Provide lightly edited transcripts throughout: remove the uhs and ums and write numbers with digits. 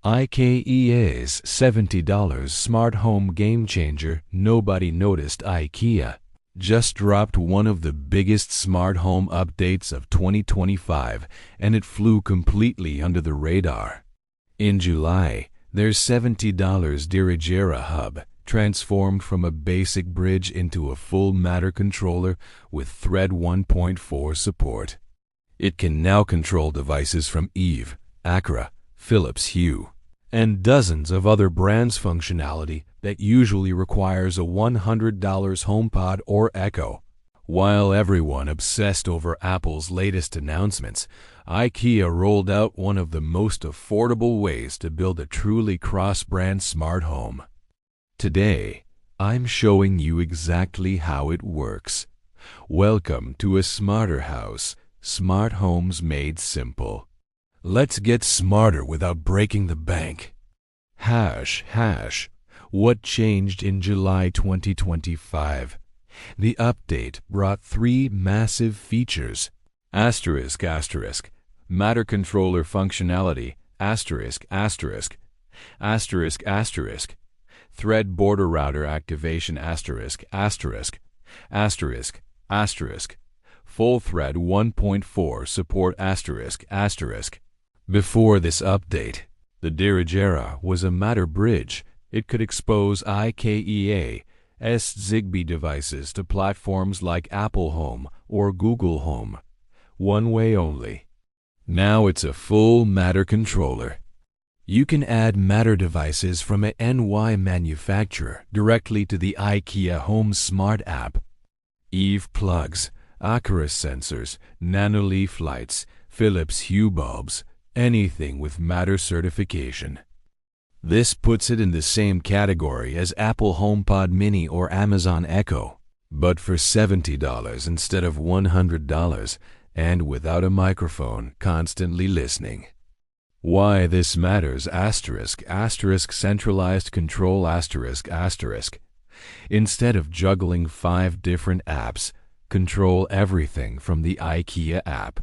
IKEA's $70 smart home game changer. Nobody noticed IKEA just dropped one of the biggest smart home updates of 2025, and it flew completely under the radar. In July, their $70 Dirigera hub transformed from a basic bridge into a full Matter controller with Thread 1.4 support. It can now control devices from Eve, Aqara, Philips Hue, and dozens of other brands. Functionality that usually requires a $100 HomePod or Echo. While everyone obsessed over Apple's latest announcements, IKEA rolled out one of the most affordable ways to build a truly cross-brand smart home. Today, I'm showing you exactly how it works. Welcome to a smarter house, smart homes made simple. Let's get smarter without breaking the bank. What changed in July 2025? The update brought three massive features. Matter controller functionality, Thread border router activation, full Thread 1.4 support, Before this update, the Dirigera was a Matter bridge. It could expose IKEA's Zigbee devices to platforms like Apple Home or Google Home. One way only. Now it's a full Matter controller. You can add Matter devices from an NY manufacturer directly to the IKEA Home Smart app. Eve plugs, Aqara sensors, Nanoleaf lights, Philips Hue bulbs, anything with Matter certification. This puts it in the same category as Apple HomePod Mini or Amazon Echo, but for $70 instead of $100, and without a microphone constantly listening. Why this matters, centralized control, Instead of juggling 5 different apps, control everything from the IKEA app.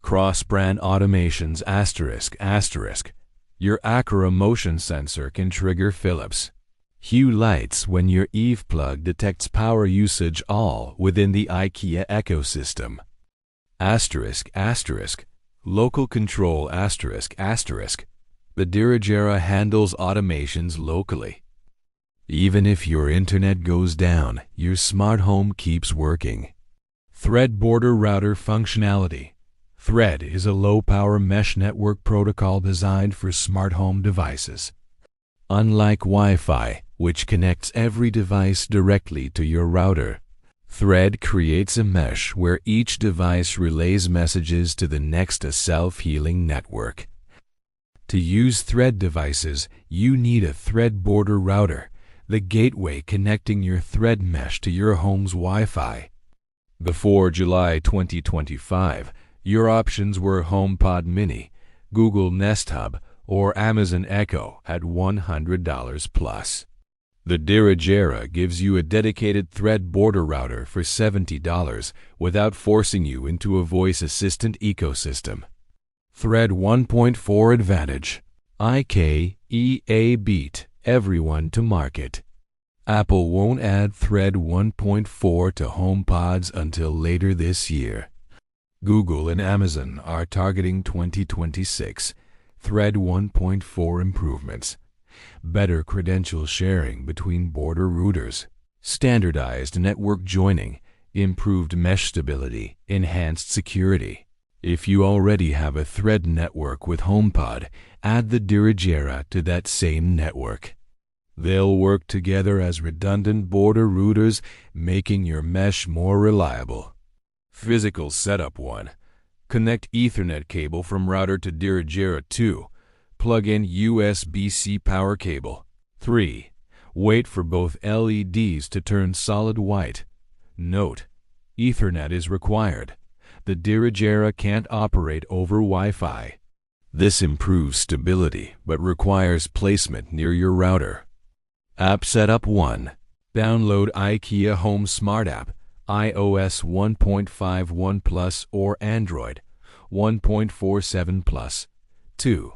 Cross-brand automations, Your Aqara motion sensor can trigger Philips Hue lights when your Eve plug detects power usage, all within the IKEA ecosystem. Local control, The Dirigera handles automations locally. Even if your internet goes down, your smart home keeps working. Thread border router functionality. Thread is a low-power mesh network protocol designed for smart home devices. Unlike Wi-Fi, which connects every device directly to your router, Thread creates a mesh where each device relays messages to the next, a self-healing network. To use Thread devices, you need a Thread border router, the gateway connecting your Thread mesh to your home's Wi-Fi. Before July 2025, your options were HomePod Mini, Google Nest Hub, or Amazon Echo at $100 plus. The Dirigera gives you a dedicated Thread border router for $70 without forcing you into a voice assistant ecosystem. Thread 1.4 advantage. IKEA beat everyone to market. Apple won't add Thread 1.4 to HomePods until later this year. Google and Amazon are targeting 2026. Thread 1.4 improvements. Better credential sharing between border routers. Standardized network joining. Improved mesh stability. Enhanced security. If you already have a Thread network with HomePod, add the Dirigera to that same network. They'll work together as redundant border routers, making your mesh more reliable. Physical setup 1. Connect Ethernet cable from router to Dirigera 2. Plug in USB-C power cable. 3. Wait for both LEDs to turn solid white. Note: Ethernet is required. The Dirigera can't operate over Wi-Fi. This improves stability but requires placement near your router. App Setup 1. Download IKEA Home Smart App, iOS 1.51 Plus or Android 1.47 Plus. 2.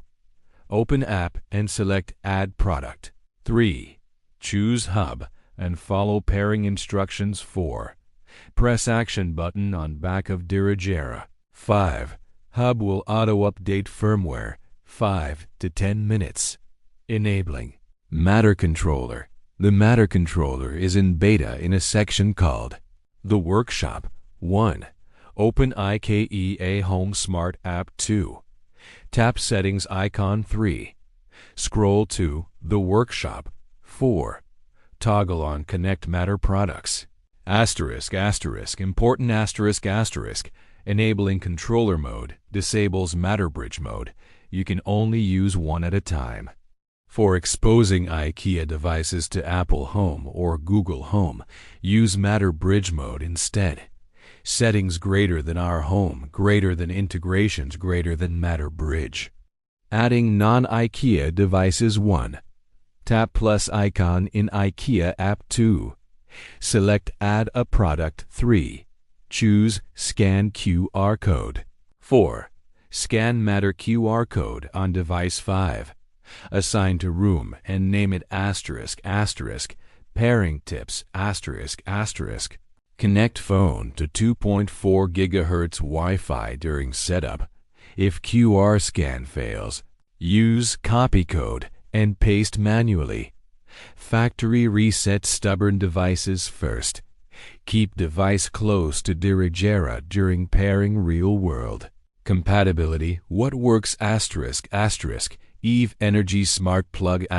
Open app and select Add Product. 3. Choose Hub and follow pairing instructions. 4. Press Action button on back of Dirigera. 5. Hub will auto-update firmware 5 to 10 minutes. Enabling Matter Controller. The Matter Controller is in beta in a section called The Workshop. 1. Open IKEA Home Smart App. 2. Tap Settings icon. 3. Scroll to The Workshop. 4. Toggle on Connect Matter Products. Important enabling controller mode disables Matter Bridge mode. You can only use one at a time. For exposing IKEA devices to Apple Home or Google Home, use Matter Bridge mode instead. Settings greater than Our Home, greater than integrations, greater than Matter Bridge. Adding non-IKEA devices. 1. Tap plus icon in IKEA app. 2. Select Add a Product. 3. Choose Scan QR Code. 4. Scan Matter QR Code on device. 5. Assign to room and name it ***. Pairing tips ***. Connect phone to 2.4 GHz Wi-Fi during setup. If QR scan fails, use copy code and paste manually. Factory reset stubborn devices first. Keep device close to Dirigera during pairing real world. Compatibility. What works ***. Eve Energy Smart Plug ***.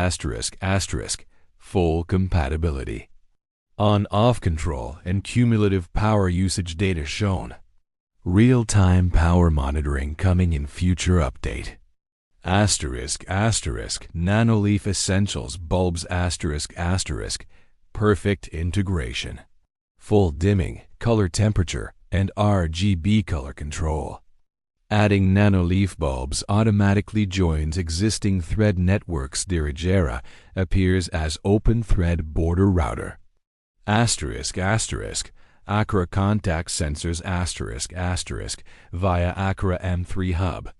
Full compatibility. On-off control and cumulative power usage data shown. Real-time power monitoring coming in future update. Nanoleaf Essentials Bulbs ***. Perfect integration. Full dimming, color temperature, and RGB color control. Adding Nanoleaf bulbs automatically joins existing thread networks. Dirigera appears as open thread border router. Aqara contact sensors via Aqara M3 hub.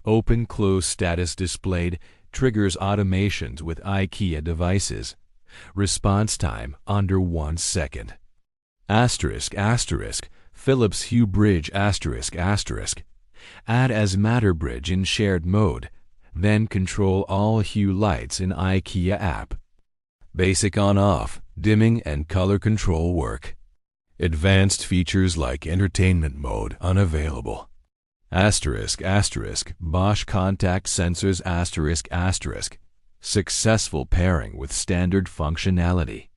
Open close status displayed triggers automations with IKEA devices. Response time under 1 second. Philips Hue Bridge Add as Matter Bridge in shared mode, then control all Hue lights in IKEA app. Basic on-off, dimming and color control work. Advanced features like entertainment mode unavailable. Bosch contact sensors Successful pairing with standard functionality.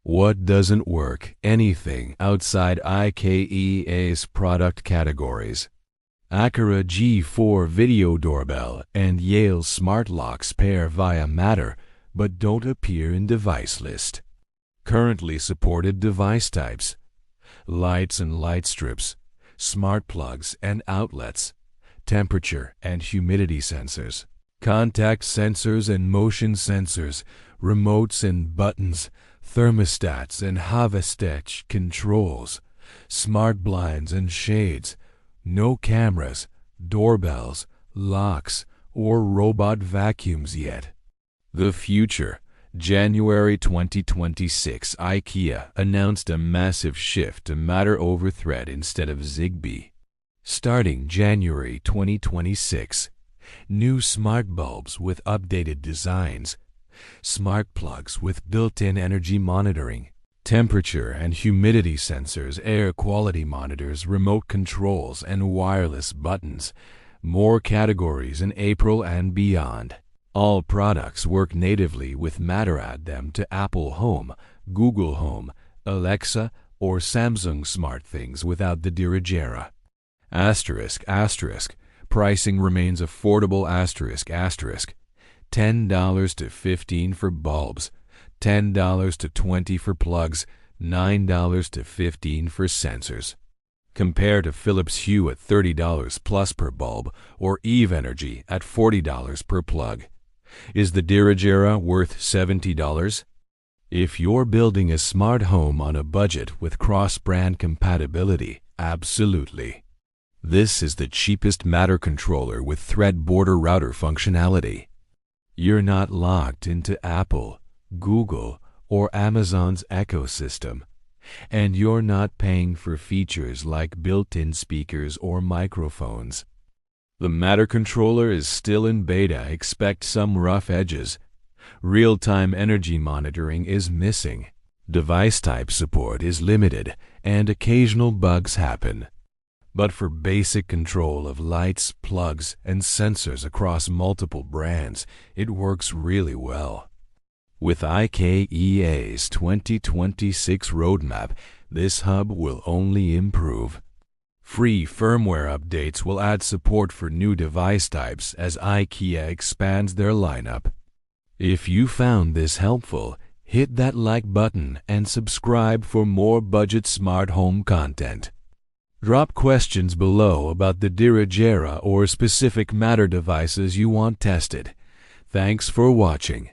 What doesn't work? Anything outside IKEA's product categories. Aqara G4 video doorbell and Yale smart locks pair via Matter but don't appear in device list. Currently supported device types: lights and light strips, smart plugs and outlets, temperature and humidity sensors, contact sensors and motion sensors, remotes and buttons, thermostats and Havestech controls, smart blinds and shades, no cameras, doorbells, locks, or robot vacuums yet. The future. January 2026, IKEA announced a massive shift to Matter over Thread instead of Zigbee. Starting January 2026, new smart bulbs with updated designs, smart plugs with built-in energy monitoring, temperature and humidity sensors, air quality monitors, remote controls, and wireless buttons. More categories in April and beyond. All products work natively with Matter. Add them to Apple Home, Google Home, Alexa, or Samsung SmartThings without the Dirigera. Pricing remains affordable. $10 to $15 for bulbs, $10 to $20 for plugs, $9 to $15 for sensors. Compare to Philips Hue at $30 plus per bulb or Eve Energy at $40 per plug. Is the Dirigera worth $70? If you're building a smart home on a budget with cross-brand compatibility, absolutely. This is the cheapest Matter controller with thread border router functionality. You're not locked into Apple, Google, or Amazon's ecosystem, and you're not paying for features like built-in speakers or microphones. The Matter controller is still in beta. Expect some rough edges. Real-time energy monitoring is missing. Device type support is limited, and occasional bugs happen. But for basic control of lights, plugs, and sensors across multiple brands, it works really well. With IKEA's 2026 roadmap, this hub will only improve. Free firmware updates will add support for new device types as IKEA expands their lineup. If you found this helpful, hit that like button and subscribe for more budget smart home content. Drop questions below about the Dirigera or specific Matter devices you want tested. Thanks for watching.